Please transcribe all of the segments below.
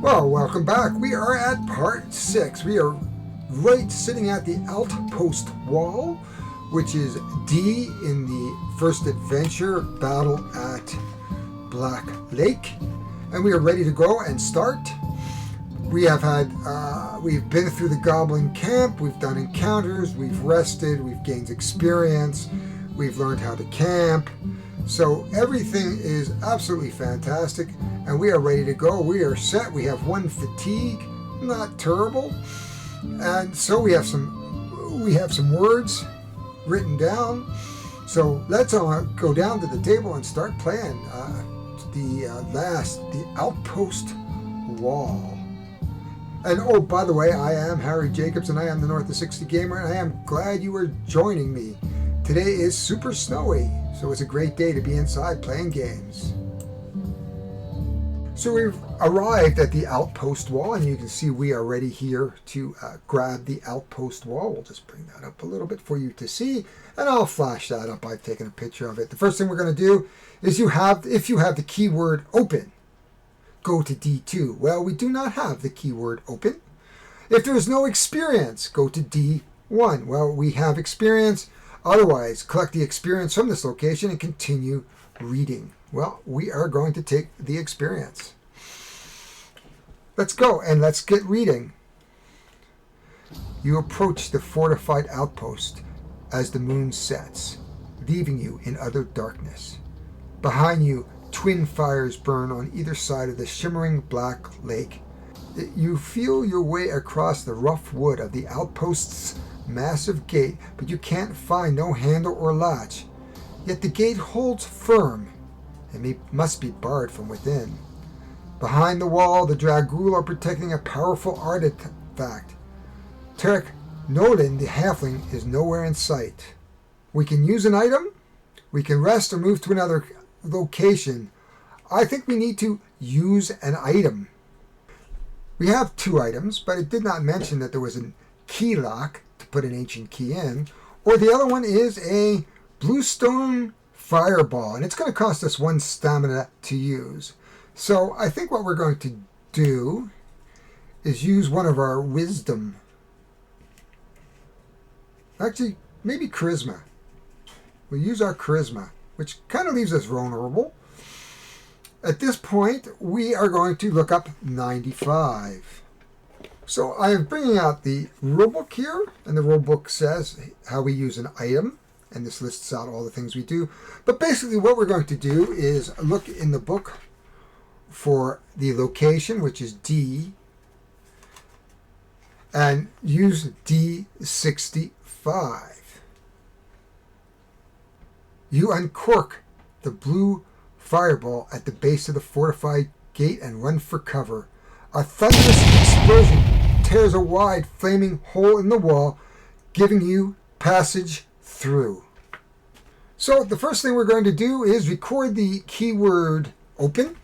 Well, welcome back. We are at part 6. We are right sitting at the Outpost wall, which is D in the first adventure, Battle at Black Lake. And we are ready to go and start. We've been through the Goblin Camp, we've done encounters, we've rested, we've gained experience, we've learned how to camp. So everything is absolutely fantastic, and we are ready to go. We are set. We have 1 fatigue, not terrible, and so we have some words written down. So let's go down to the table and start playing the Outpost Wall. And oh, by the way, I am Harry Jacobs, and I am the North of 60 Gamer, and I am glad you are joining me. Today is super snowy, so it's a great day to be inside playing games. So we've arrived at the Outpost Wall, and you can see we are ready here to grab the Outpost Wall. We'll just bring that up a little bit for you to see, and I'll flash that up. I've taken a picture of it. The first thing we're going to do is if you have the keyword open, go to D2. Well, we do not have the keyword open. If there is no experience, go to D1. Well, we have experience. Otherwise, collect the experience from this location and continue reading. Well, we are going to take the experience. Let's go and let's get reading. You approach the fortified outpost as the moon sets, leaving you in utter darkness. Behind you, twin fires burn on either side of the shimmering black lake. You feel your way across the rough wood of the outpost's massive gate, but you can't find no handle or latch. Yet the gate holds firm and must be barred from within. Behind the wall, the Dragul are protecting a powerful artifact. Tarek Nolan, the halfling, is nowhere in sight. We can use an item, we can rest or move to another location. I think we need to use an item. We have 2 items, but it did not mention that there was a key lock to put an ancient key in, or the other one is a bluestone fireball, and it's going to cost us 1 stamina to use. So I think what we're going to do is use one of our wisdom. Actually, maybe charisma. We'll use our charisma, which kind of leaves us vulnerable. At this point, we are going to look up 95. So I am bringing out the rulebook here, and the rulebook says how we use an item, and this lists out all the things we do. But basically what we're going to do is look in the book for the location, which is D, and use D65. You uncork the blue fireball at the base of the fortified gate and run for cover. A thunderous explosion tears a wide flaming hole in the wall, giving you passage through. So the first thing we're going to do is record the keyword open.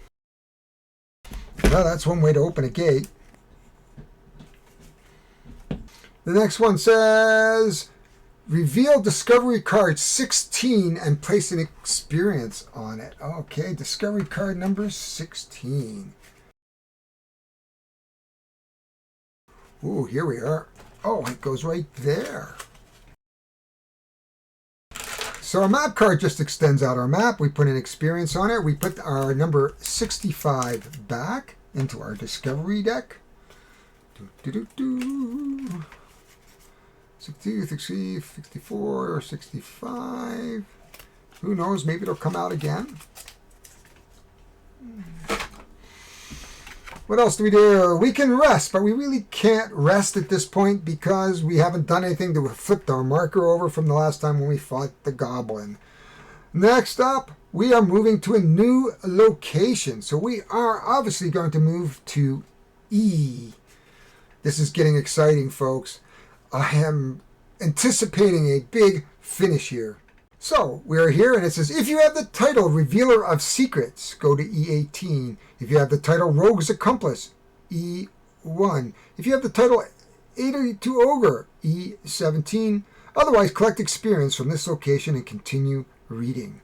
Well, that's one way to open a gate. The next one says reveal discovery card 16 and place an experience on it. Okay, discovery card number 16. Ooh, here we are. Oh, it goes right there. So our map card just extends out our map. We put an experience on it. We put our number 65 back into our discovery deck. 60, 60, 64, or 65. Who knows? Maybe it'll come out again. What else do we do? We can rest, but we really can't rest at this point because we haven't done anything to flip our marker over from the last time when we fought the goblin. Next up, we are moving to a new location. So we are obviously going to move to E. This is getting exciting, folks. I am anticipating a big finish here. So we are here, and it says, if you have the title Revealer of Secrets, go to E18. If you have the title Rogue's Accomplice, E1. If you have the title 82 Ogre, E17. Otherwise, collect experience from this location and continue reading.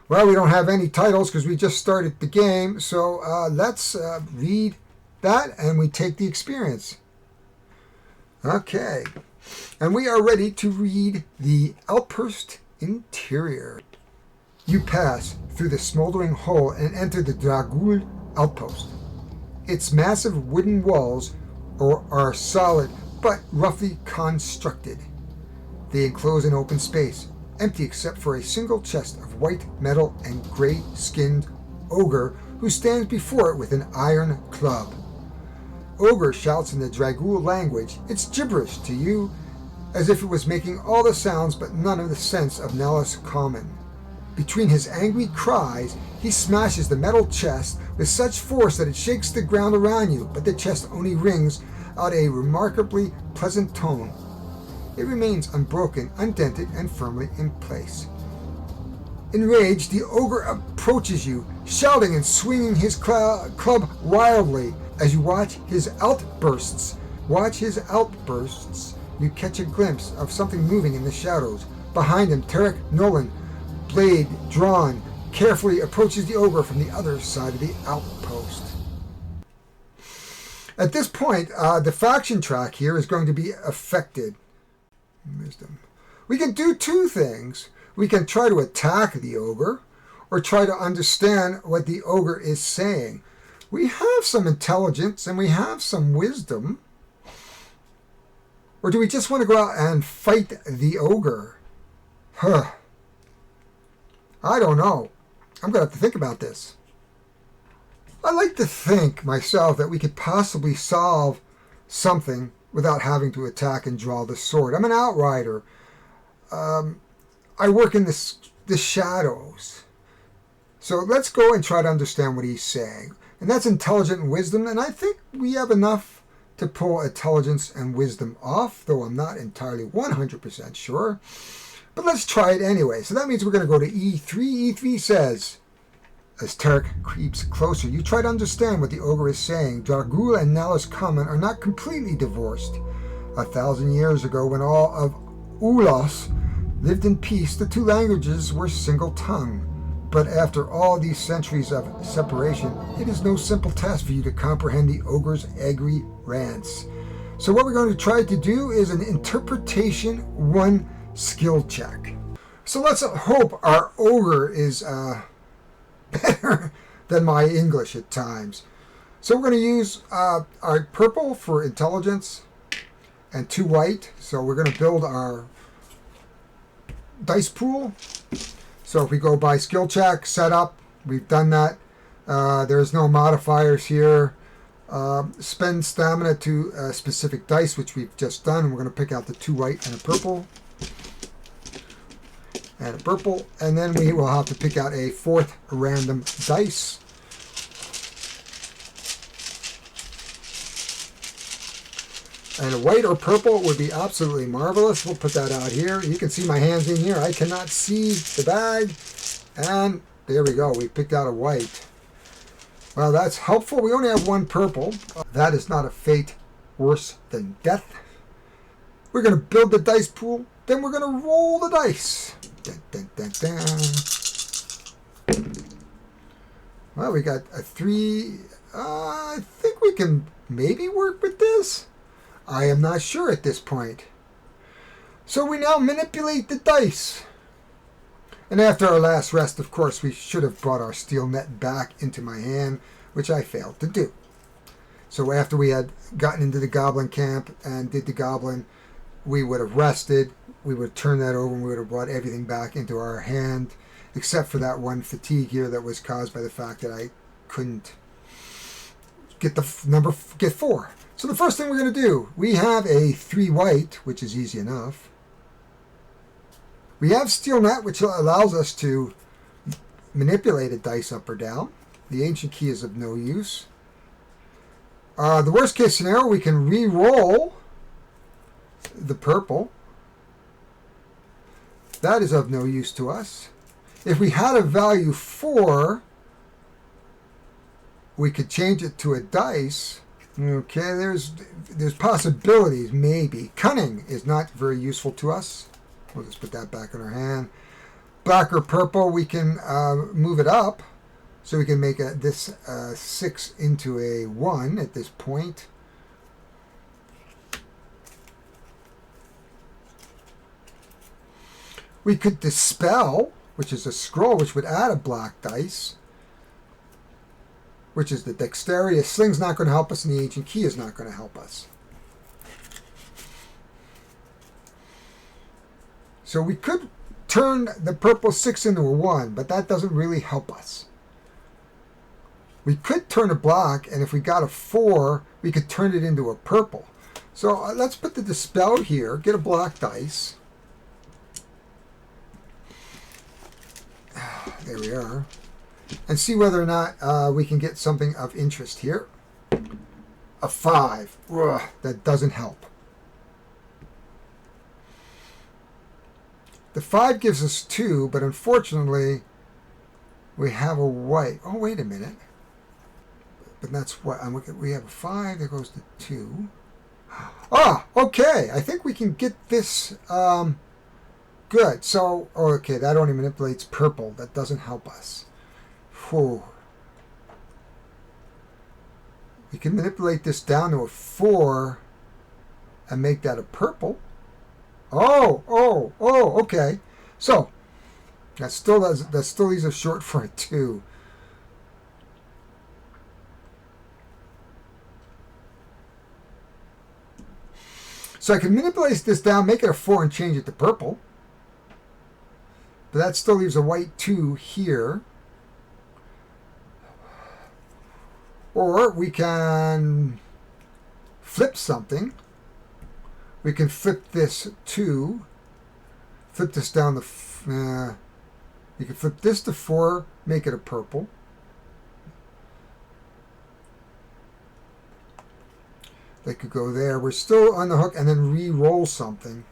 Well, we don't have any titles because we just started the game, so let's read that and we take the experience. Okay. And we are ready to read the Outpost Interior. You pass through the smoldering hull and enter the Dragul Outpost. Its massive wooden walls are solid but roughly constructed. They enclose an open space, empty except for a single chest of white metal and gray-skinned ogre who stands before it with an iron club. Ogre shouts in the Dragul language. It's gibberish to you, as if it was making all the sounds but none of the sense of Nellis Common. Between his angry cries, he smashes the metal chest with such force that it shakes the ground around you, but the chest only rings out a remarkably pleasant tone. It remains unbroken, undented, and firmly in place. Enraged, the ogre approaches you, shouting and swinging his club wildly. As you watch his outbursts, you catch a glimpse of something moving in the shadows. Behind him, Tarek Nolan, blade drawn, carefully approaches the ogre from the other side of the outpost. At this point, the faction track here is going to be affected. Wisdom. We can do two things. We can try to attack the ogre, or try to understand what the ogre is saying. We have some intelligence and we have some wisdom. Or do we just want to go out and fight the ogre? I don't know. I'm going to have to think about this. I like to think myself that we could possibly solve something without having to attack and draw the sword. I'm an outrider. I work in the shadows. So let's go and try to understand what he's saying. And that's intelligent and wisdom, and I think we have enough to pull intelligence and wisdom off, though I'm not entirely 100% sure. But let's try it anyway. So that means we're going to go to E3. E3 says, as Tarek creeps closer, you try to understand what the ogre is saying. Dragul and Nellis Common are not completely divorced. 1,000 years ago, when all of Ulos lived in peace, the two languages were single-tongued. But after all these centuries of separation, it is no simple task for you to comprehend the ogre's angry rants. So what we're going to try to do is an interpretation 1 skill check. So let's hope our ogre is better than my English at times. So we're going to use our purple for intelligence and 2 white. So we're going to build our dice pool. So if we go by skill check, setup, we've done that. There's no modifiers here. Spend stamina to specific dice, which we've just done. We're going to pick out the 2 white and a purple. And a purple. And then we will have to pick out a 4th random dice. And a white or purple would be absolutely marvelous. We'll put that out here. You can see my hands in here. I cannot see the bag. And there we go. We picked out a white. Well, that's helpful. We only have 1 purple. That is not a fate worse than death. We're going to build the dice pool. Then we're going to roll the dice. Dun, dun, dun, dun. Well, we got a 3. I think we can maybe work with this. I am not sure at this point. So we now manipulate the dice. And after our last rest, of course, we should have brought our steel net back into my hand, which I failed to do. So after we had gotten into the goblin camp and did the goblin, we would have rested, we would turn that over, and we would have brought everything back into our hand, except for that 1 fatigue here that was caused by the fact that I couldn't get get 4. So the first thing we're going to do, we have a 3 white, which is easy enough. We have steel net, which allows us to manipulate a dice up or down. The ancient key is of no use. The worst case scenario, we can re-roll the purple. That is of no use to us. If we had a value 4, we could change it to a dice. Okay, there's possibilities, maybe. Cunning is not very useful to us. We'll just put that back in our hand. Black or purple, we can move it up. So we can make this 6 into a 1 at this point. We could dispel, which is a scroll, which would add a black dice, which is the dexterity. A sling's not going to help us, and the ancient key is not going to help us. So we could turn the purple 6 into a 1, but that doesn't really help us. We could turn a black, and if we got a 4, we could turn it into a purple. So let's put the dispel here, get a black dice. There we are. And see whether or not we can get something of interest here. A 5. Ugh, that doesn't help. The 5 gives us 2, but unfortunately, we have a white. Oh, wait a minute. But that's what we have a 5 that goes to 2. Ah, okay. I think we can get this good. So, okay, that only manipulates purple. That doesn't help us. Whew. We can manipulate this down to a 4 and make that a purple. Oh, okay. So that still leaves us short for a 2. So I can manipulate this down, make it a 4, and change it to purple. But that still leaves a white 2 here. Or we can flip something. We can flip this 2. Flip this down the... you can flip this to 4, make it a purple. That could go there. We're still on the hook, and then re-roll something.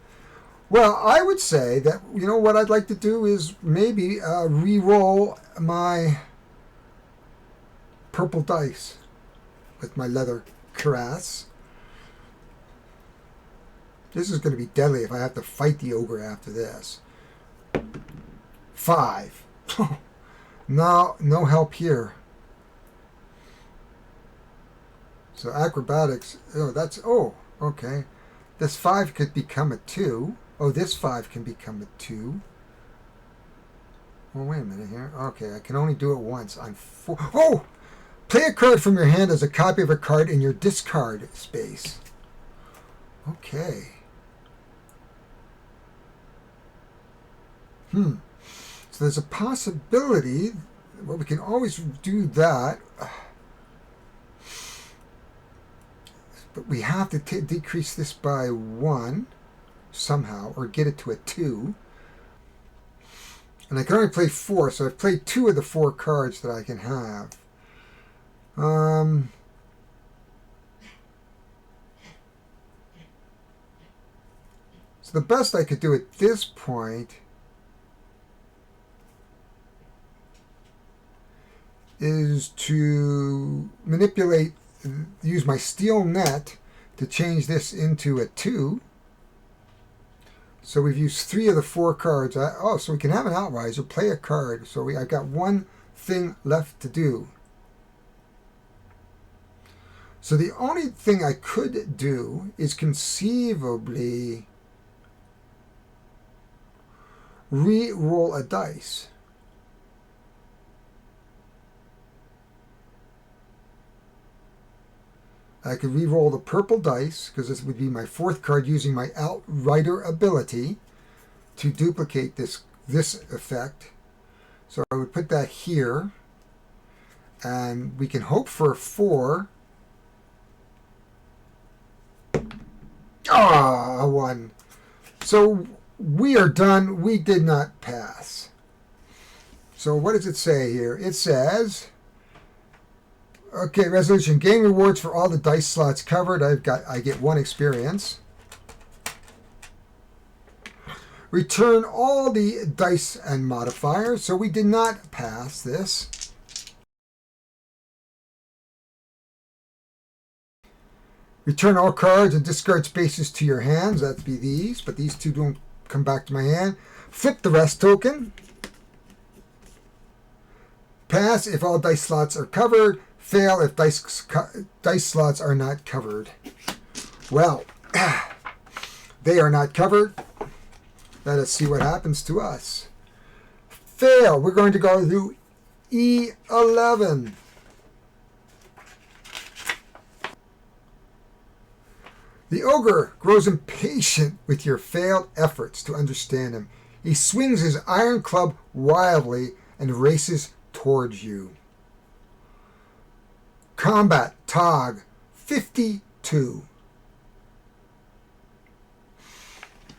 Well, I would say that, you know, what I'd like to do is maybe re-roll my purple dice with my leather cuirass. This is going to be deadly if I have to fight the ogre after this. 5. No help here. So acrobatics, okay. This 5 could become a 2. Oh, this 5 can become a 2. Well, wait a minute here. Okay, I can only do it once on 4. Oh! Play a card from your hand as a copy of a card in your discard space. Okay. So there's a possibility, well, we can always do that, but we have to decrease this by 1 somehow, or get it to a 2. And I can only play 4, so I've played 2 of the 4 cards that I can have. So the best I could do at this point is to manipulate, use my steel net to change this into a 2. So we've used 3 of the 4 cards. So we can have an outriser, play a card. So I've got one thing left to do. So the only thing I could do is conceivably re-roll a dice. I could re-roll the purple dice, because this would be my 4th card, using my Outrider ability to duplicate this effect. So I would put that here, and we can hope for a 4. A 1. So we are done. We did not pass. So what does it say here? It says... Okay, resolution. Gain rewards for all the dice slots covered. I get 1 experience. Return all the dice and modifiers. So we did not pass this. Return all cards and discard spaces to your hands. That'd be these, but these 2 don't come back to my hand. Flip the rest token. Pass if all dice slots are covered. Fail if dice slots are not covered. Well, they are not covered. Let us see what happens to us. Fail. We're going to go through E11. The ogre grows impatient with your failed efforts to understand him. He swings his iron club wildly and races towards you. Combat Tog 52.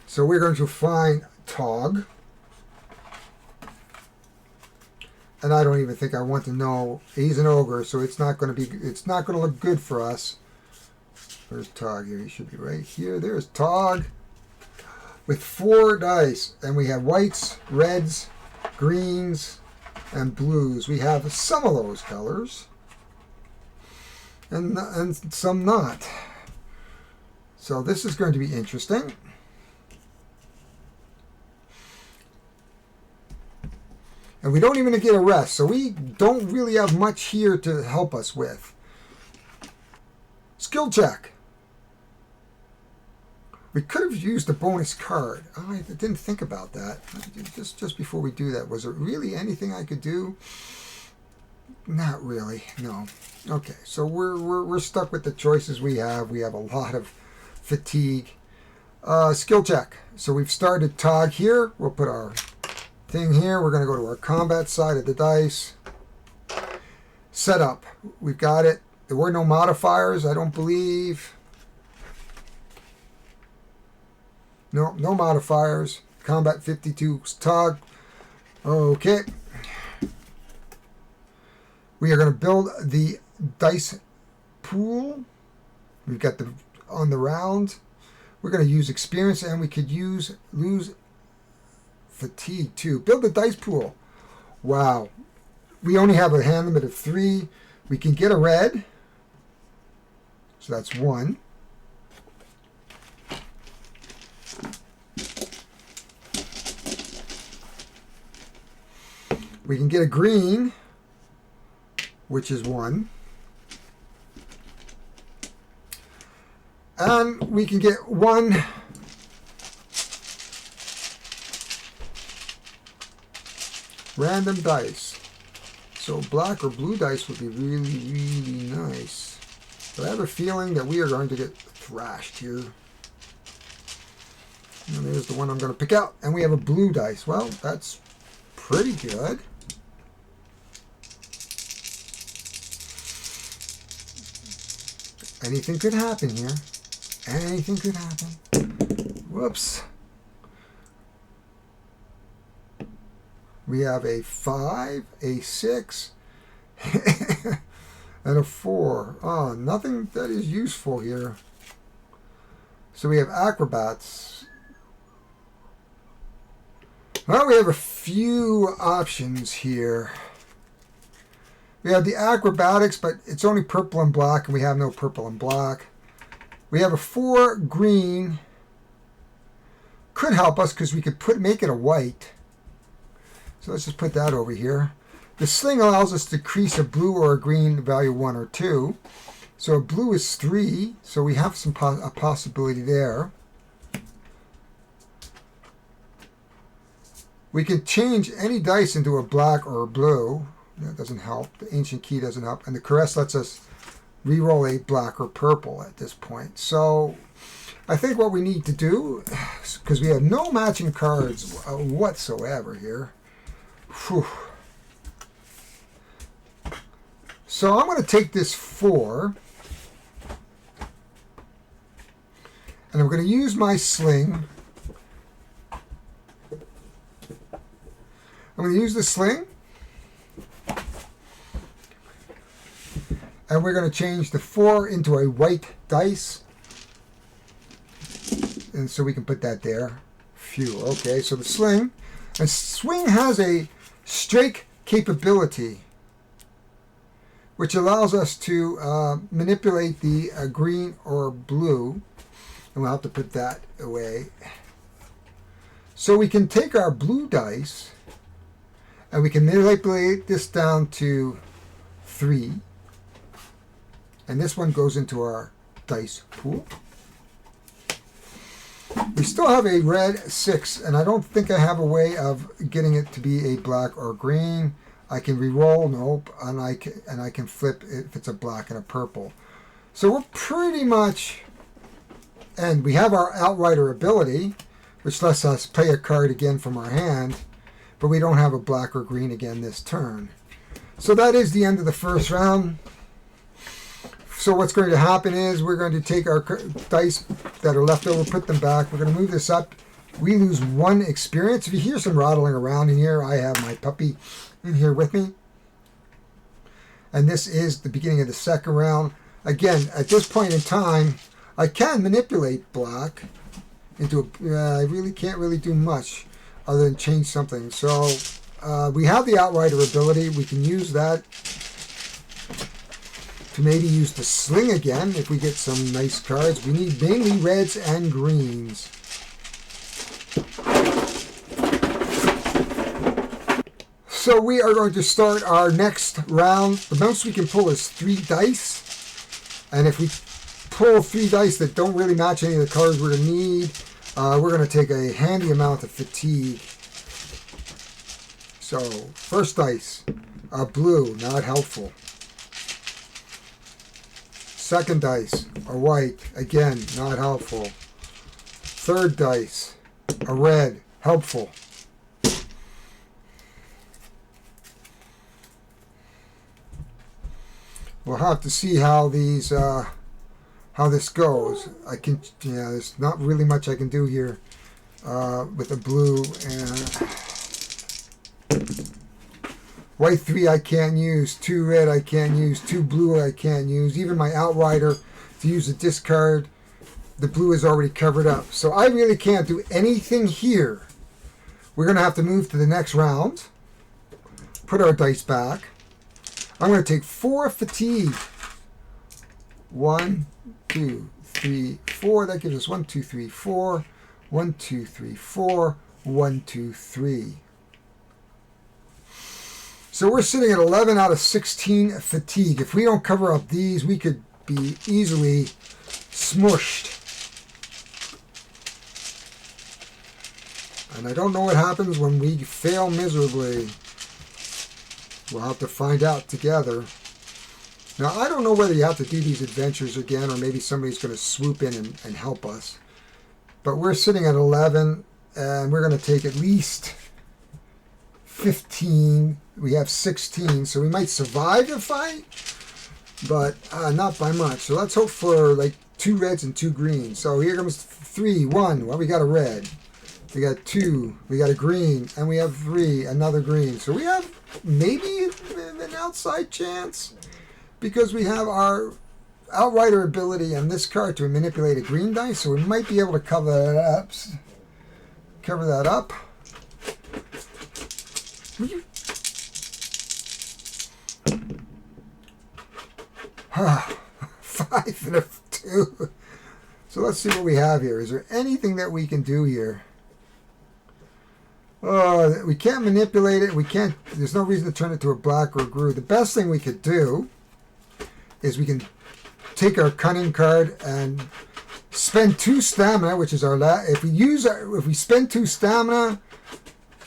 So we're going to find Tog. And I don't even think I want to know. He's an ogre, so it's not going to look good for us. Where's Tog here? He should be right here. There's Tog with 4 dice. And we have whites, reds, greens, and blues. We have some of those colors. And some not. So this is going to be interesting. And we don't even get a rest, so we don't really have much here to help us with. Skill check. We could have used a bonus card. Oh, I didn't think about that. Just before we do that, was there really anything I could do? Not really, no. Okay, so we're stuck with the choices we have. We have a lot of fatigue. Skill check. So we've started Tog here. We'll put our thing here. We're going to go to our combat side of the dice. Setup. We've got it. There were no modifiers, I don't believe. No modifiers. Combat 52 Tog. Okay. We are going to build the dice pool. We've got the on the round. We're going to use experience, and we could lose fatigue too. Build the dice pool. Wow. We only have a hand limit of 3. We can get a red. So that's 1. We can get a green, which is 1. And we can get 1 random dice. So black or blue dice would be really, really nice. But I have a feeling that we are going to get thrashed here. And there's the one I'm going to pick out. And we have a blue dice. Well, that's pretty good. Anything could happen here. Anything could happen. Whoops. We have a 5, a 6, and a 4. Oh, nothing that is useful here. So we have acrobats. Well, we have a few options here. We have the acrobatics, but it's only purple and black, and we have no purple and black. We have a 4 green. Could help us because we could make it a white. So let's just put that over here. The sling allows us to decrease a blue or a green value 1 or 2. So a blue is 3, so we have a possibility there. We can change any dice into a black or a blue. That doesn't help. The ancient key doesn't help. And the caress lets us re-roll a black or purple at this point. So I think what we need to do, because we have no matching cards whatsoever here. Whew. So I'm going to take this 4. And I'm going to use my sling. I'm going to use the sling. And we're going to change the 4 into a white dice. And so we can put that there. Phew. Okay, so the sling. And swing has a strike capability, which allows us to manipulate the green or blue. And we'll have to put that away. So we can take our blue dice And we can manipulate this down to 3. And this one goes into our dice pool. We still have a red 6, and I don't think I have a way of getting it to be a black or green. I can re-roll, nope, and I can flip if it's a black and a purple. So we're pretty much, and we have our Outrider ability, which lets us play a card again from our hand, but we don't have a black or green again this turn. So that is the end of the first round. So what's going to happen is we're going to take our dice that are left over, put them back. We're going to move this up. We lose 1 experience. If you hear some rattling around in here, I have my puppy in here with me. And this is the beginning of the second round. Again, at this point in time, I can manipulate black into a... I really can't really do much other than change something. So we have the Outrider ability. We can use that to maybe use the sling again if we get some nice cards. We need mainly reds and greens. So we are going to start our next round. The most we can pull is 3 dice. And if we pull 3 dice that don't really match any of the cards we're going to need, we're going to take a handy amount of fatigue. So, first dice, blue, not helpful. Second dice, a white, again, not helpful. Third dice, a red, helpful. We'll have to see how these, how this goes. There's not really much I can do here with the blue and white 3 I can't use, 2 red I can't use, 2 blue I can't use. Even my Outrider to use a discard, the blue is already covered up. So I really can't do anything here. We're going to have to move to the next round. Put our dice back. I'm going to take 4 fatigue. 1, 2, 3, 4. That gives us 1, 2, 3, 4. 1, 2, 3, 4. 1, 2, 3. So we're sitting at 11 out of 16 fatigue. If we don't cover up these, we could be easily smushed. And I don't know what happens when we fail miserably. We'll have to find out together. Now, I don't know whether you have to do these adventures again, or maybe somebody's going to swoop in and help us. But we're sitting at 11, and we're going to take at least 15. We have 16, so we might survive the fight, but not by much. So let's hope for like 2 reds and 2 greens. So here comes 3, 1. Well, we got a red. We got 2. We got a green, and we have 3. Another green. So we have maybe an outside chance because we have our Outrider ability and this card to manipulate a green dice. So we might be able to cover that up. Five and a 2. So let's see what we have here. Is there anything that we can do here? We can't manipulate it. We can't. There's no reason to turn it to a black or a green. The best thing we could do is we can take our cunning card and spend 2 stamina, which is our if we spend 2 stamina,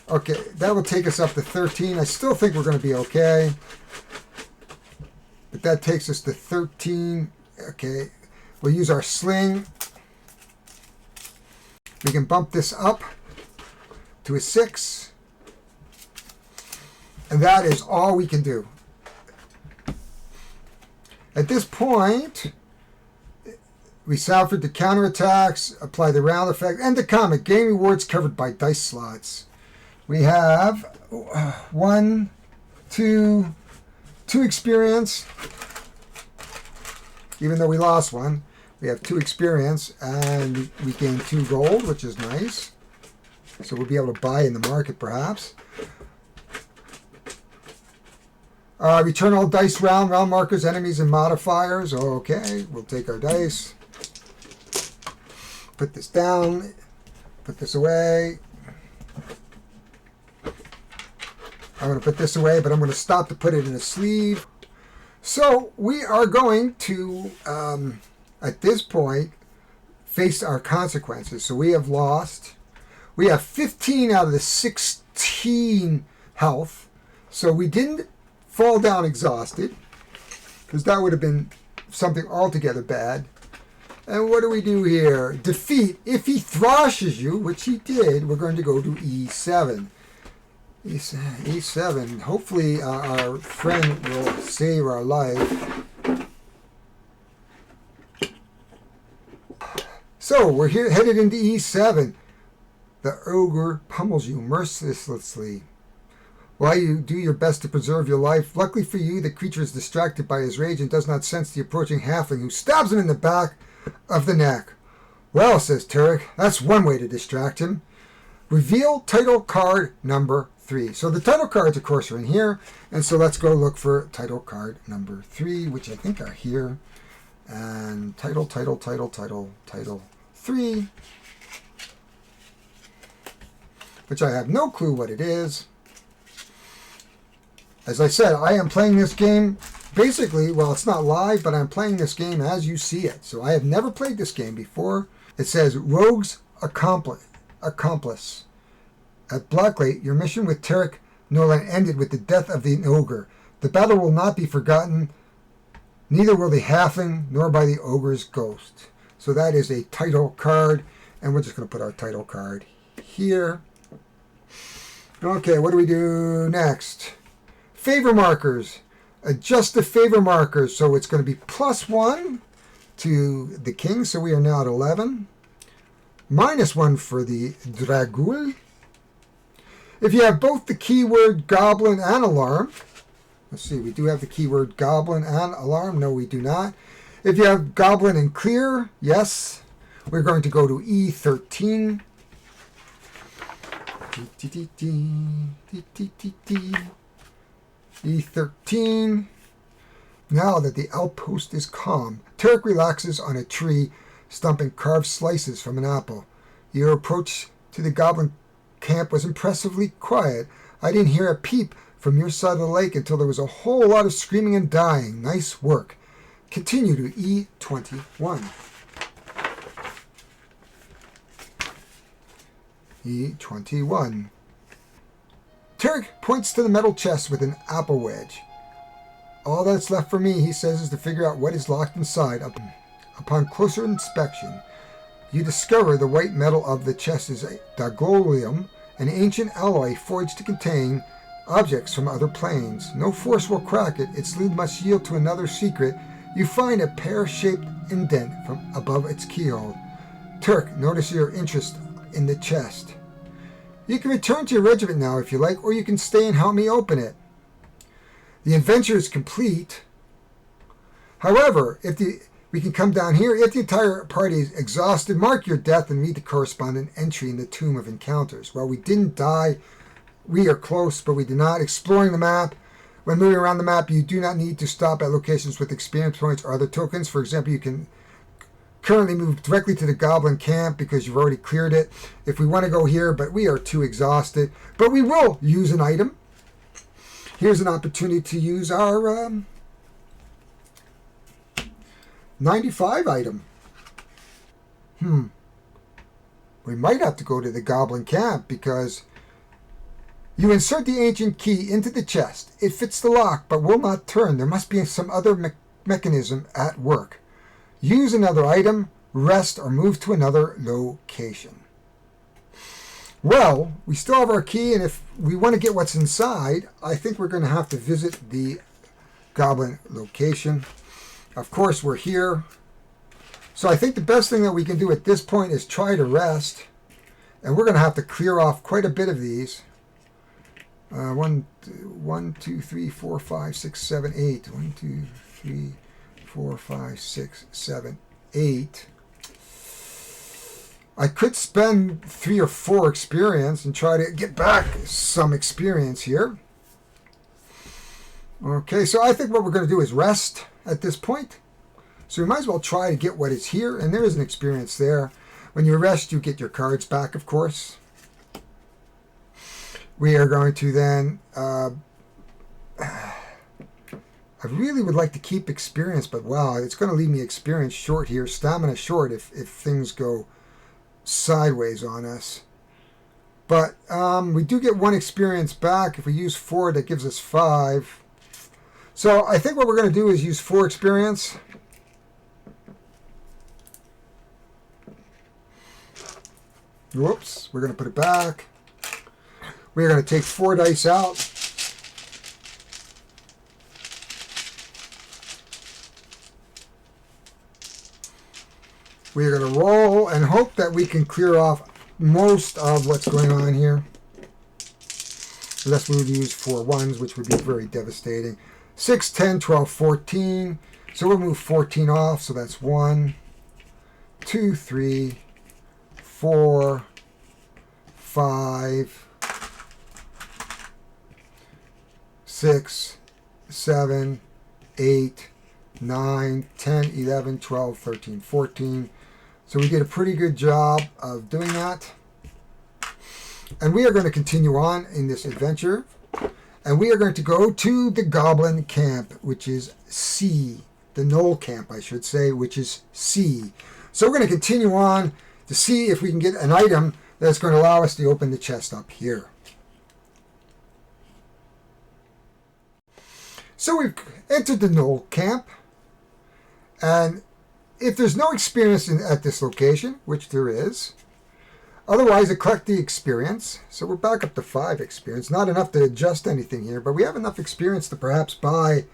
okay, that will take us up to 13. I still think we're going to be okay. But that takes us to 13. Okay, we'll use our sling. We can bump this up to a 6. And that is all we can do. At this point, we salvage the counterattacks, apply the round effect, and the comic. Game rewards covered by dice slots. We have 1, 2 experience. Even though we lost 1, we have 2 experience, and we gain 2 gold, which is nice. So we'll be able to buy in the market, perhaps. Return all dice round markers, enemies, and modifiers. Okay, we'll take our dice. Put this down. Put this away. I'm going to put this away, but I'm going to stop to put it in a sleeve. So we are going to, at this point, face our consequences. So we have lost. We have 15 out of the 16 health. So we didn't fall down exhausted, because that would have been something altogether bad. And what do we do here? Defeat. If he thrashes you, which he did, we're going to go to E7. E7. Hopefully our friend will save our life. So we're here headed into E7. The ogre pummels you mercilessly while you do your best to preserve your life. Luckily for you, the creature is distracted by his rage and does not sense the approaching halfling, who stabs him in the back of the neck. Well, says Turek, that's one way to distract him. Reveal title card number 3. So the title cards, of course, are in here. And so let's go look for title card number 3, which I think are here. And title 3, which I have no clue what it is. As I said, I am playing this game basically, well, it's not live, but I'm playing this game as you see it. So I have never played this game before. It says, Rogue's Accomplice. At Blacklight, your mission with Tarek Nolan ended with the death of the ogre. The battle will not be forgotten, neither will the halfling, nor by the ogre's ghost. So that is a title card, and we're just going to put our title card here. Okay, what do we do next? Favor markers. Adjust the favor markers, so it's going to be +1 to the king, so we are now at 11. -1 for the Dragul. If you have both the keyword goblin and alarm, let's see, we do have the keyword goblin and alarm. No, we do not. If you have goblin and clear, yes. We're going to go to E13. E13. Now that the outpost is calm, Tarek relaxes on a tree, stumping carved slices from an apple. Your approach to the goblin camp was impressively quiet. I didn't hear a peep from your side of the lake until there was a whole lot of screaming and dying. Nice work. Continue to E21. E21. Tarek points to the metal chest with an apple wedge. All that's left for me, he says, is to figure out what is locked inside. Upon closer inspection, you discover the white metal of the chest is dagolium, an ancient alloy forged to contain objects from other planes. No force will crack it. Its lid must yield to another secret. You find a pear-shaped indent from above its keyhole. Turk, notice your interest in the chest. You can return to your regiment now if you like, or you can stay and help me open it. The adventure is complete. However, we can come down here. If the entire party is exhausted, mark your death and read the corresponding entry in the Tomb of Encounters. Well, we didn't die. We are close, but we did not. Exploring the map. When moving around the map, you do not need to stop at locations with experience points or other tokens. For example, you can currently move directly to the goblin camp because you've already cleared it. If we want to go here, but we are too exhausted. But we will use an item. Here's an opportunity to use our 95 item. We might have to go to the goblin camp because you insert the ancient key into the chest. It fits the lock but will not turn. There must be some other mechanism at work. Use another item, rest, or move to another location. Well, we still have our key, and if we want to get what's inside, I think we're going to have to visit the goblin location. Of course, we're here. So I think the best thing that we can do at this point is try to rest. And we're going to have to clear off quite a bit of these. 1, 2, 3, 4, 5, 6, 7, 8. 1, 2, 3, 4, 5, 6, 7, 8. I could spend 3 or 4 experience and try to get back some experience here. Okay, so I think what we're going to do is rest at this point. So we might as well try to get what is here, and there is an experience there. When you rest, you get your cards back, of course. We are going to then... I really would like to keep experience, but wow, it's going to leave me experience short here. Stamina short if things go sideways on us. But we do get 1 experience back. If we use 4, that gives us 5. So I think what we're going to do is use 4 experience. Whoops, we're going to put it back. We're going to take 4 dice out. We're going to roll and hope that we can clear off most of what's going on here. Unless we would use 4 ones, which would be very devastating. 6, 10, 12, 14. So we'll move 14 off. So that's 1, 2, 3, 4, 5, 6, 7, 8, 9, 10, 11, 12, 13, 14. So we did a pretty good job of doing that. And we are going to continue on in this adventure. And we are going to go to the Goblin Camp, which is C. The Knoll Camp, I should say, which is C. So we're going to continue on to see if we can get an item that's going to allow us to open the chest up here. So we've entered the Knoll Camp. And if there's no experience at this location, which there is, otherwise I collect the experience. So we're back up to 5 experience. Not enough to adjust anything here, but we have enough experience to perhaps buy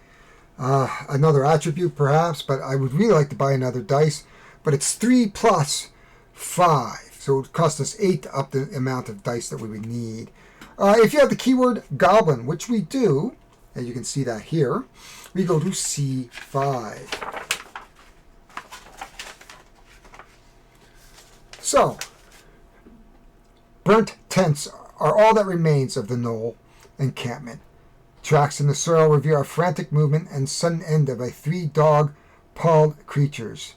another attribute, perhaps. But I would really like to buy another dice. But it's 3 plus 5. So it would cost us 8 to up the amount of dice that we would need. If you have the keyword Goblin, which we do, and you can see that here, we go to C5. So, burnt tents are all that remains of the Knoll encampment. Tracks in the soil reveal a frantic movement and sudden end of 3 dog-pawed creatures,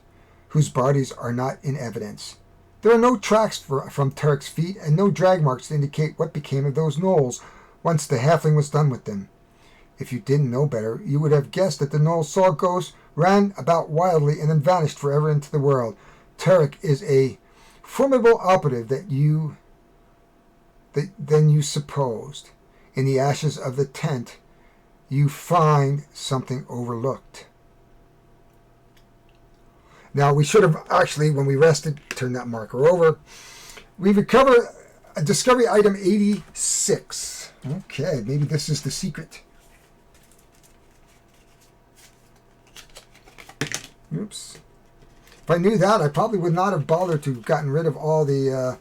whose bodies are not in evidence. There are no tracks from Tarek's feet and no drag marks to indicate what became of those gnolls once the halfling was done with them. If you didn't know better, you would have guessed that the gnolls saw ghosts, ran about wildly, and then vanished forever into the world. Tarek is a formidable operative than you supposed. In the ashes of the tent, you find something overlooked. Now, we should have actually, when we rested, turned that marker over. We recover a discovery item 86. Okay, maybe this is the secret. Oops. If I knew that, I probably would not have bothered to have gotten rid of all the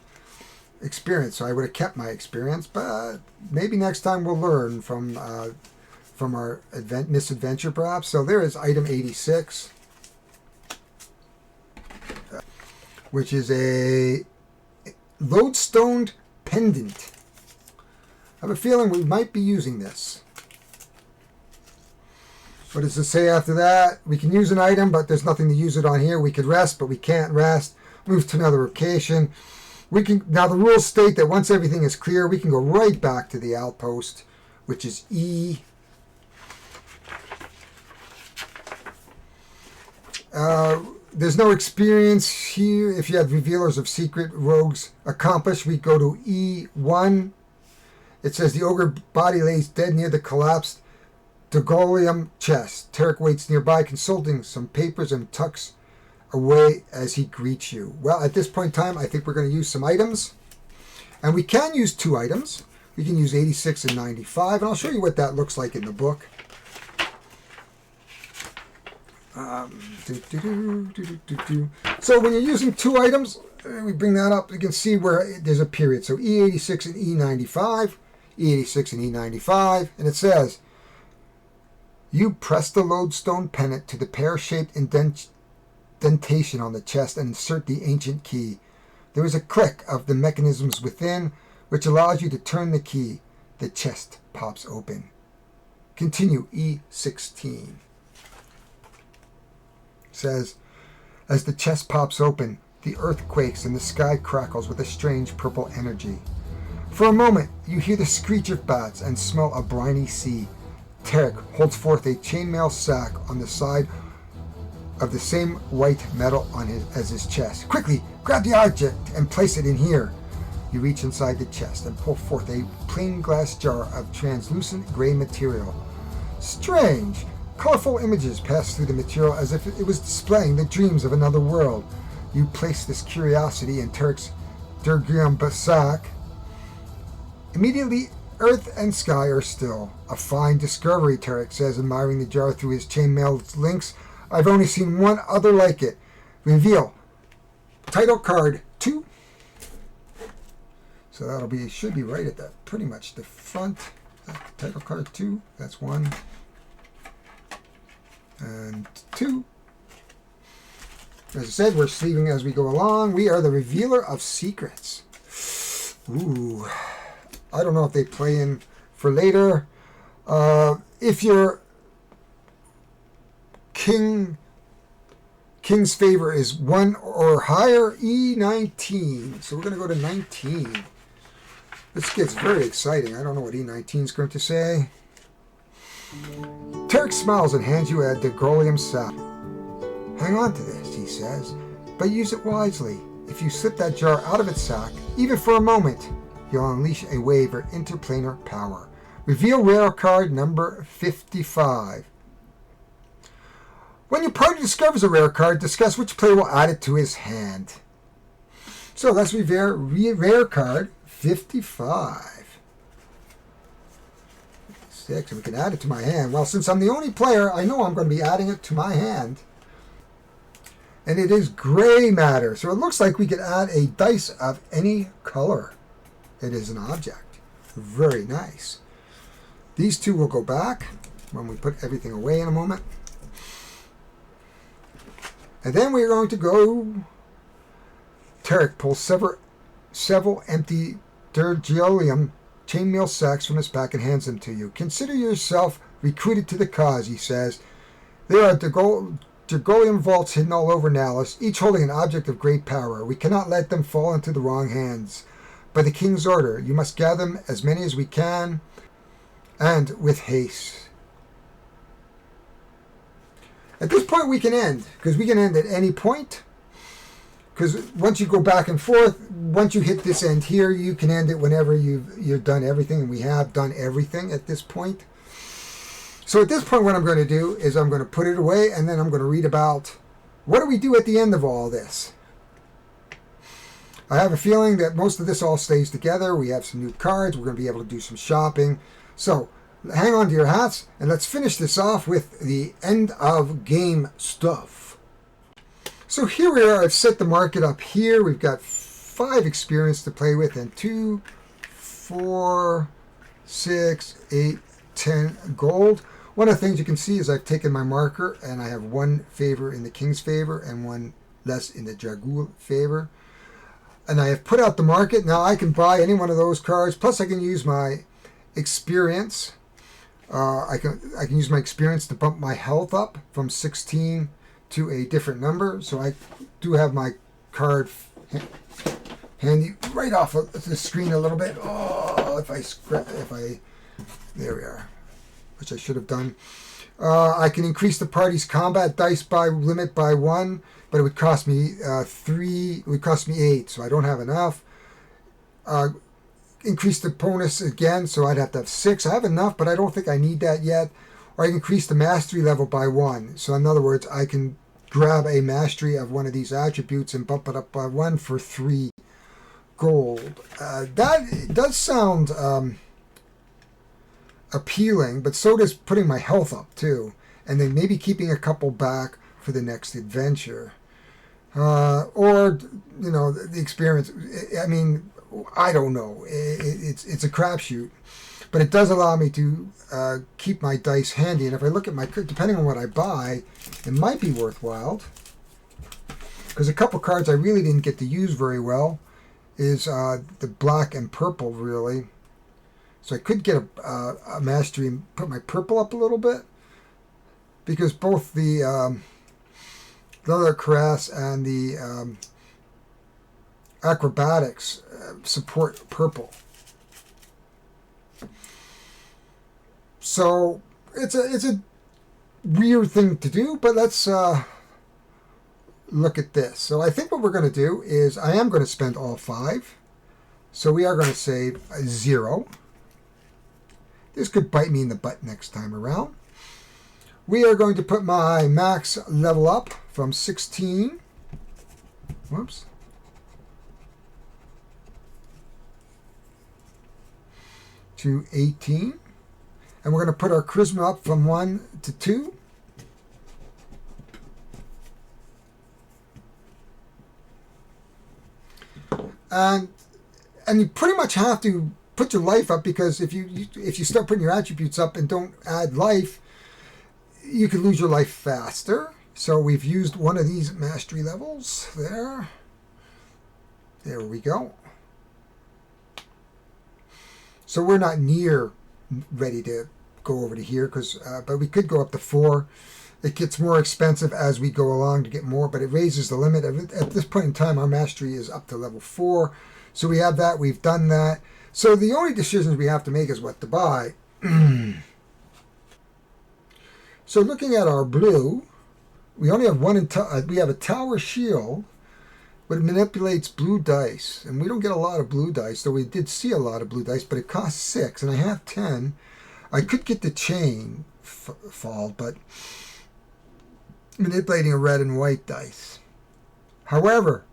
experience. So I would have kept my experience. But maybe next time we'll learn from our misadventure, perhaps. So there is item 86, which is a lodestone pendant. I have a feeling we might be using this. What does it say after that? We can use an item, but there's nothing to use it on here. We could rest, but we can't rest. Move to another location. Now the rules state that once everything is clear, we can go right back to the outpost, which is E. There's no experience here. If you have revealers of secret rogues accomplished, we go to E1. It says the ogre body lays dead near the collapsed Dogolium chest. Tarek waits nearby, consulting some papers and tucks away as he greets you. Well, at this point in time, I think we're going to use some items. And we can use 2 items. We can use 86 and 95, and I'll show you what that looks like in the book. So when you're using 2 items, we bring that up. You can see where there's a period. So E86 and E95, E86 and E95, and it says, you press the lodestone pendant to the pear-shaped indentation on the chest and insert the ancient key. There is a click of the mechanisms within, which allows you to turn the key. The chest pops open. Continue E16. It says, as the chest pops open, the earth quakes and the sky crackles with a strange purple energy. For a moment, you hear the screech of bats and smell a briny sea. Tarek holds forth a chainmail sack on the side of the same white metal as his chest. Quickly, grab the object and place it in here. You reach inside the chest and pull forth a plain glass jar of translucent gray material. Strange! Colorful images pass through the material as if it was displaying the dreams of another world. You place this curiosity in Tarek's Dergium sack. Immediately, earth and sky are still. A fine discovery, Tarek says, admiring the jar through his chainmail links. I've only seen one other like it. Reveal. Title card 2. So should be right at that, pretty much the front. Title card 2, that's 1. And 2. As I said, we're sleeving as we go along. We are the revealer of secrets. Ooh. I don't know if they play in for later. If your king's favor is 1 or higher, E19. So we're going to go to 19. This gets very exciting. I don't know what E19 is going to say. Tarek smiles and hands you a Degolium sack. Hang on to this, he says, but use it wisely. If you slip that jar out of its sack, even for a moment, you'll unleash a wave of interplanar power. Reveal rare card number 55. When your party discovers a rare card, discuss which player will add it to his hand. So let's reveal rare card 55. 6, and we can add it to my hand. Well, since I'm the only player, I know I'm going to be adding it to my hand. And it is gray matter. So it looks like we could add a dice of any color. It is an object. Very nice. These two will go back when we put everything away in a moment. And then we're going to go. Tarek pulls several empty Dergiolium chainmail sacks from his pack and hands them to you. Consider yourself recruited to the cause, he says. There are Degolium vaults hidden all over Nalus, each holding an object of great power. We cannot let them fall into the wrong hands. By the king's order, you must gather them as many as we can, and with haste. At this point we can end, because we can end at any point. Because once you go back and forth, once you hit this end here, you can end it whenever you've done everything, and we have done everything at this point. So at this point what I'm going to do is I'm going to put it away, and then I'm going to read about what do we do at the end of all this. I have a feeling that most of this all stays together. We have some new cards. We're going to be able to do some shopping. So hang on to your hats, and let's finish this off with the end of game stuff. So here we are. I've set the market up here. We've got 5 experience to play with, and 2, 4, 6, 8, 10 gold. One of the things you can see is I've taken my marker, and I have 1 favor in the king's favor and 1 less in the Dragul favor. And I have put out the market. Now I can buy any one of those cards. Plus I can use my experience. I can use my experience to bump my health up from 16 to a different number. So I do have my card handy right off of the screen a little bit. Oh, there we are, which I should have done. I can increase the party's combat dice limit by 1. But it would cost me 3. It would cost me 8, so I don't have enough. Increase the bonus again, so I'd have to have 6. I have enough, but I don't think I need that yet. Or I can increase the mastery level by 1. So in other words, I can grab a mastery of one of these attributes and bump it up by 1 for 3 gold. That does sound appealing, but so does putting my health up too, and then maybe keeping a couple back for the next adventure. Or, the experience. I mean, I don't know. It's a crapshoot. But it does allow me to keep my dice handy. And if I look at depending on what I buy, it might be worthwhile. Because a couple cards I really didn't get to use very well is the black and purple, really. So I could get a mastery and put my purple up a little bit. Because both the Leather Caress and the acrobatics support purple. So it's a weird thing to do, but let's look at this. So I think what we're going to do is I am going to spend all 5. So we are going to save 0. This could bite me in the butt next time around. We are going to put my max level up from 16. Whoops. To 18. And we're going to put our charisma up from 1 to 2. And you pretty much have to put your life up, because if you start putting your attributes up and don't add life, you could lose your life faster. So we've used one of these mastery levels there. There we go. So we're not near ready to go over to here, but we could go up to 4. It gets more expensive as we go along to get more, but it raises the limit. At this point in time, our mastery is up to level 4. So we have that. We've done that. So the only decisions we have to make is what to buy. So looking at our blue, we only have we have a tower shield, but it manipulates blue dice. And we don't get a lot of blue dice, though we did see a lot of blue dice, but it costs 6, and I have 10. I could get the chain fall, but manipulating a red and white dice. However,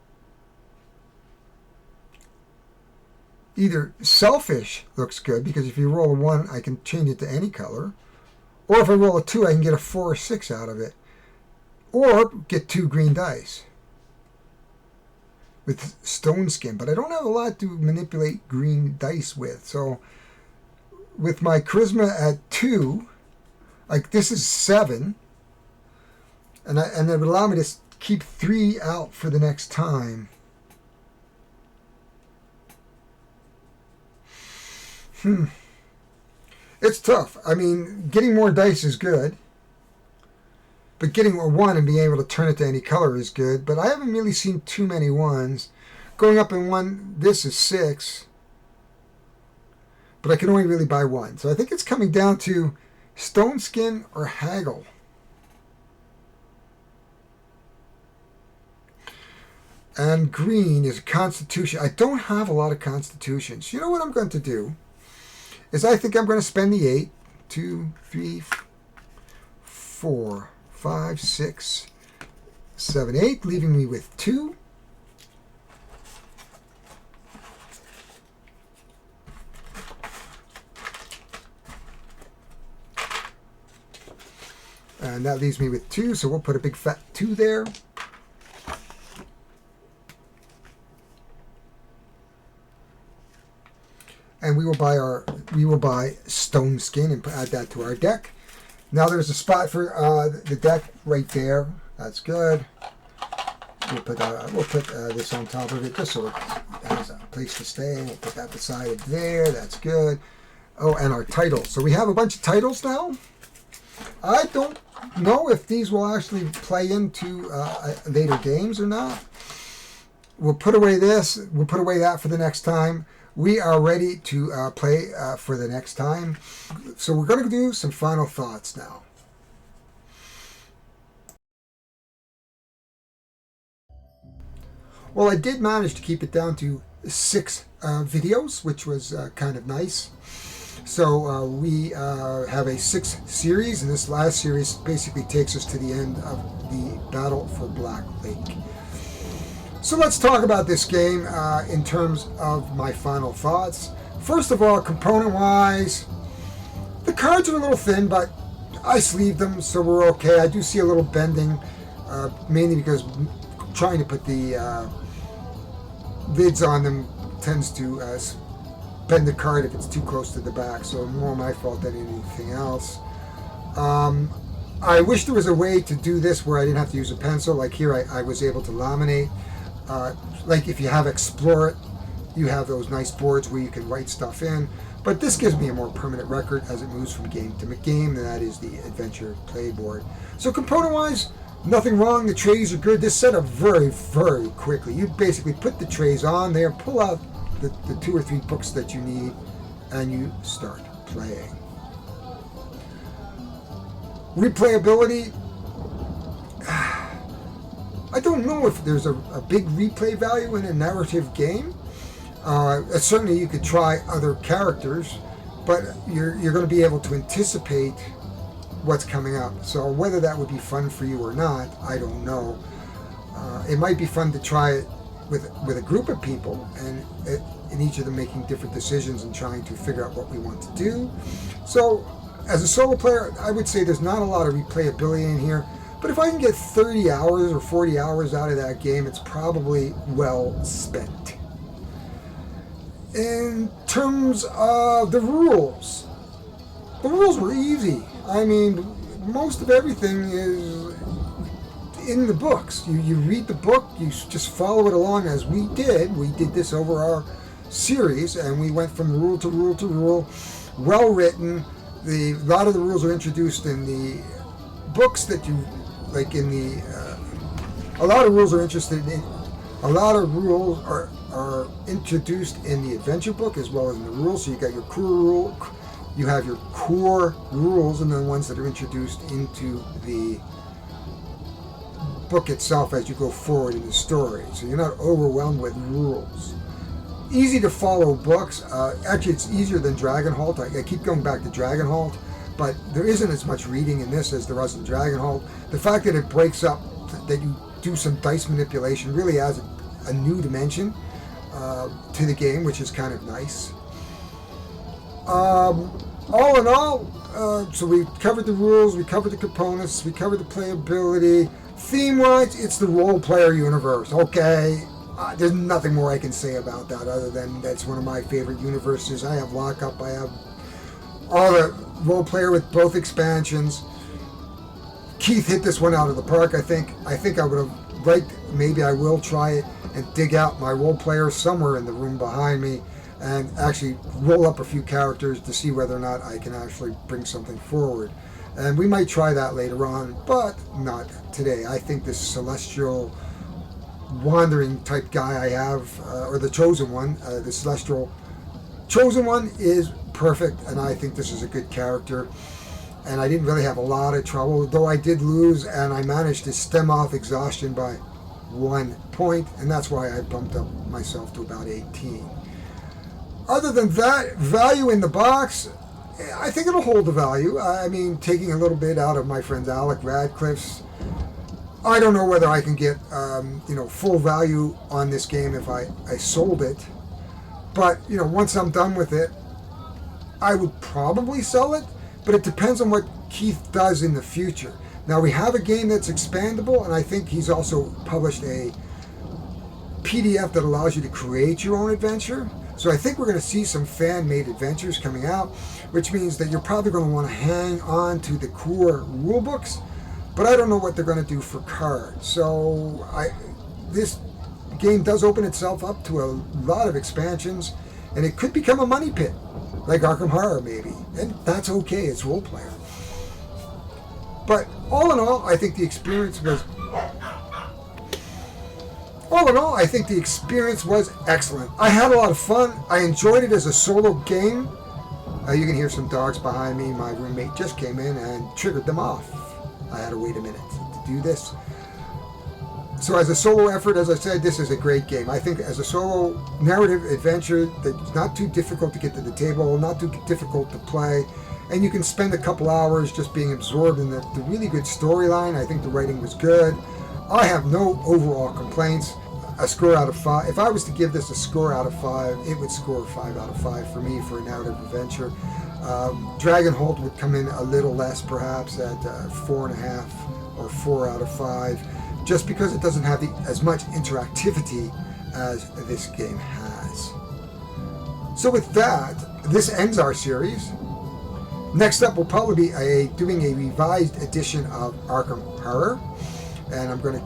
either selfish looks good, because if you roll a 1, I can change it to any color. Or if I roll a 2, I can get a 4 or 6 out of it. Or get 2 green dice with stone skin. But I don't have a lot to manipulate green dice with. So with my charisma at 2, like this is 7. And it would allow me to keep 3 out for the next time. It's tough. I mean, getting more dice is good. But getting a 1 and being able to turn it to any color is good. But I haven't really seen too many 1s. Going up in 1, this is 6. But I can only really buy 1. So I think it's coming down to stone skin or haggle. And green is constitution. I don't have a lot of constitutions. You know what I'm going to do? Is I think I'm going to spend the 8. 2, 3, 4, 5, 6, 7, 8, leaving me with 2. And that leaves me with 2, so we'll put a big fat 2 there. And we will buy stone skin and add that to our deck. Now there's a spot for the deck right there. That's good. We'll put this on top of it just so it has a place to stay. We'll put that beside it there. That's good. Oh, and our titles. So we have a bunch of titles now. I don't know if these will actually play into later games or not. We'll put away this. We'll put away that for the next time. We are ready to play for the next time. So we're going to do some final thoughts now. Well, I did manage to keep it down to 6 videos, which was kind of nice. So we have a 6th series, and this last series basically takes us to the end of the Battle for Black Lake. So let's talk about this game in terms of my final thoughts. First of all, component-wise, the cards are a little thin, but I sleeved them, so we're okay. I do see a little bending, mainly because trying to put the lids on them tends to bend the card if it's too close to the back, so more my fault than anything else. I wish there was a way to do this where I didn't have to use a pencil. Like here, I was able to laminate. Like if you have Explore It, you have those nice boards where you can write stuff in. But this gives me a more permanent record as it moves from game to game, and that is the Adventure Play board. So component-wise, nothing wrong. The trays are good. This set up very, very quickly. You basically put the trays on there, pull out the 2 or 3 books that you need, and you start playing. Replayability, I don't know if there's a big replay value in a narrative game. Certainly you could try other characters, but you're going to be able to anticipate what's coming up. So whether that would be fun for you or not, I don't know. It might be fun to try it with a group of people, and each of them making different decisions and trying to figure out what we want to do. So as a solo player, I would say there's not a lot of replayability in here, but if I can get 30 hours or 40 hours out of that game, it's probably well spent. In terms of the rules were easy. I mean, most of everything is in the books. You read the book, you just follow it along as we did. We did this over our series, and we went from rule to rule to rule, well written. A lot of the rules are introduced in the books that you, like in the, a lot of rules are introduced in the adventure book as well as in the rules. So you got your you have your core rules, and then ones that are introduced into the book itself as you go forward in the story. So you're not overwhelmed with rules. Easy to follow books. Actually, it's easier than Dragonholt. I keep going back to Dragonholt, but there isn't as much reading in this as there was in Dragonholt. The fact that it breaks up, that you do some dice manipulation, really adds a new dimension to the game, which is kind of nice. All in all, so we covered the rules, we covered the components, we covered the playability. Theme-wise, it's the role-player universe. Okay, there's nothing more I can say about that other than that's one of my favorite universes. I have Lockup, I have all the role-player with both expansions. Keith hit this one out of the park, I think. I would have liked, maybe I will try it and dig out my role-player somewhere in the room behind me and actually roll up a few characters to see whether or not I can actually bring something forward. And we might try that later on, but not today. I think this celestial wandering type guy I have, or the chosen one, the celestial chosen one is perfect, and I think this is a good character. And I didn't really have a lot of trouble, though I did lose, and I managed to stem off exhaustion by 1 point, and that's why I bumped up myself to about 18. Other than that, value in the box, I think it'll hold the value. I mean, taking a little bit out of my friend Alec Radcliffe's, I don't know whether I can get full value on this game if I sold it. But once I'm done with it, I would probably sell it. But it depends on what Keith does in the future. Now we have a game that's expandable, and I think he's also published a PDF that allows you to create your own adventure. So I think we're going to see some fan-made adventures coming out, which means that you're probably going to want to hang on to the core rule books, but I don't know what they're going to do for cards. So this game does open itself up to a lot of expansions, and it could become a money pit, like Arkham Horror maybe, and that's okay, it's role player. But all in all, I think the experience was excellent. I had a lot of fun. I enjoyed it as a solo game. You can hear some dogs behind me. My roommate just came in and triggered them off. I had to wait a minute to do this. So as a solo effort, as I said, this is a great game. I think as a solo narrative adventure that's not too difficult to get to the table, not too difficult to play, and you can spend a couple hours just being absorbed in the really good storyline. I think the writing was good. I have no overall complaints. A score out of 5. If I was to give this a score out of 5, it would score 5 out of 5 for me for a narrative adventure. Dragonholt would come in a little less, perhaps at 4.5 or 4 out of 5, just because it doesn't have as much interactivity as this game has. So with that, this ends our series. Next up will probably be doing a revised edition of Arkham Horror, and I'm going to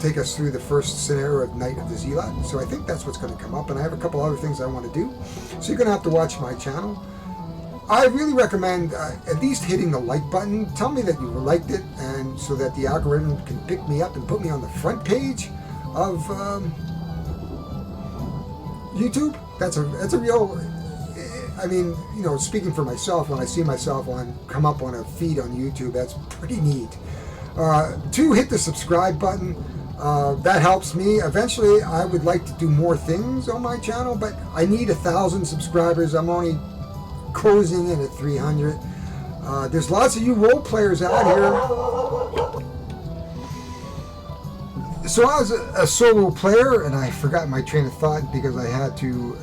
take us through the first scenario of Night of the Zealot. So I think that's what's going to come up, and I have a couple other things I want to do. So you're going to have to watch my channel. I really recommend at least hitting the like button. Tell me that you liked it, and so that the algorithm can pick me up and put me on the front page of YouTube. That's a real. I mean, speaking for myself, when I see myself come up on a feed on YouTube, that's pretty neat. 2, hit the subscribe button. That helps me. Eventually, I would like to do more things on my channel, but I need 1,000 subscribers. I'm only closing in at 300. There's lots of you role players out here. So I was a solo player, and I forgot my train of thought because I had to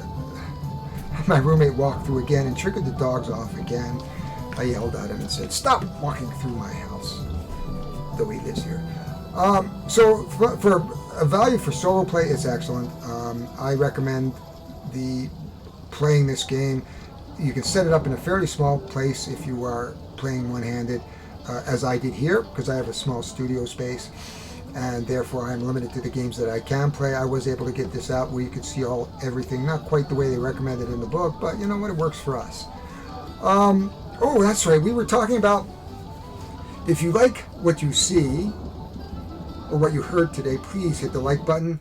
have my roommate walk through again and triggered the dogs off again. I yelled at him and said, "Stop walking through my house," though he lives here. So for a value for solo play, it's excellent. I recommend playing this game. You can set it up in a fairly small place if you are playing one-handed, as I did here, because I have a small studio space, and therefore I'm limited to the games that I can play. I was able to get this out where you could see everything, not quite the way they recommended in the book, but you know what, it works for us. Oh, that's right, we were talking about if you like what you see or what you heard today, please hit the like button,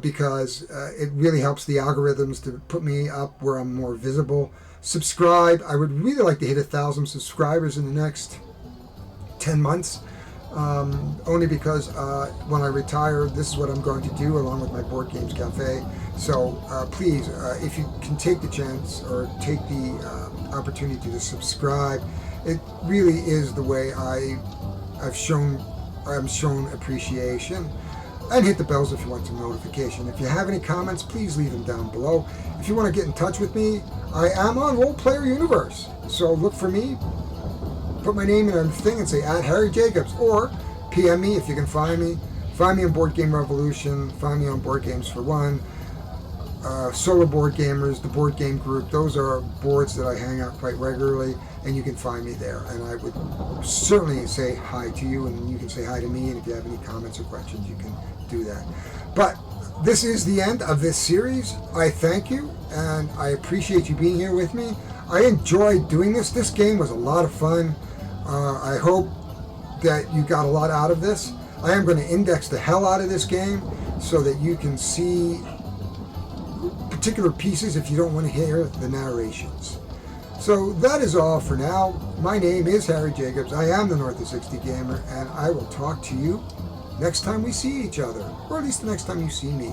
because it really helps the algorithms to put me up where I'm more visible. Subscribe. I would really like to hit 1,000 subscribers in the next 10 months, only because when I retire, this is what I'm going to do along with my Board Games Cafe. So please, if you can take the chance or take the opportunity to subscribe, it really is the way I'm shown appreciation. And hit the bells if you want some notification. If you have any comments, please leave them down below. If you want to get in touch with me, I am on Role Player Universe. So look for me, put my name in a thing and say @HarryJacobs, or PM me if you can find me. Find me on Board Game Revolution, find me on Board Games for One, Solo Board Gamers, the Board Game Group. Those are boards that I hang out quite regularly, and you can find me there. And I would certainly say hi to you, and you can say hi to me, and if you have any comments or questions, you can do that. But this is the end of this series. I thank you, and I appreciate you being here with me. I enjoyed doing this. This game was a lot of fun. I hope that you got a lot out of this. I am going to index the hell out of this game so that you can see particular pieces if you don't want to hear the narrations. So that is all for now. My name is Harry Jacobs. I am the North of 60 Gamer, and I will talk to you next time we see each other, or at least the next time you see me.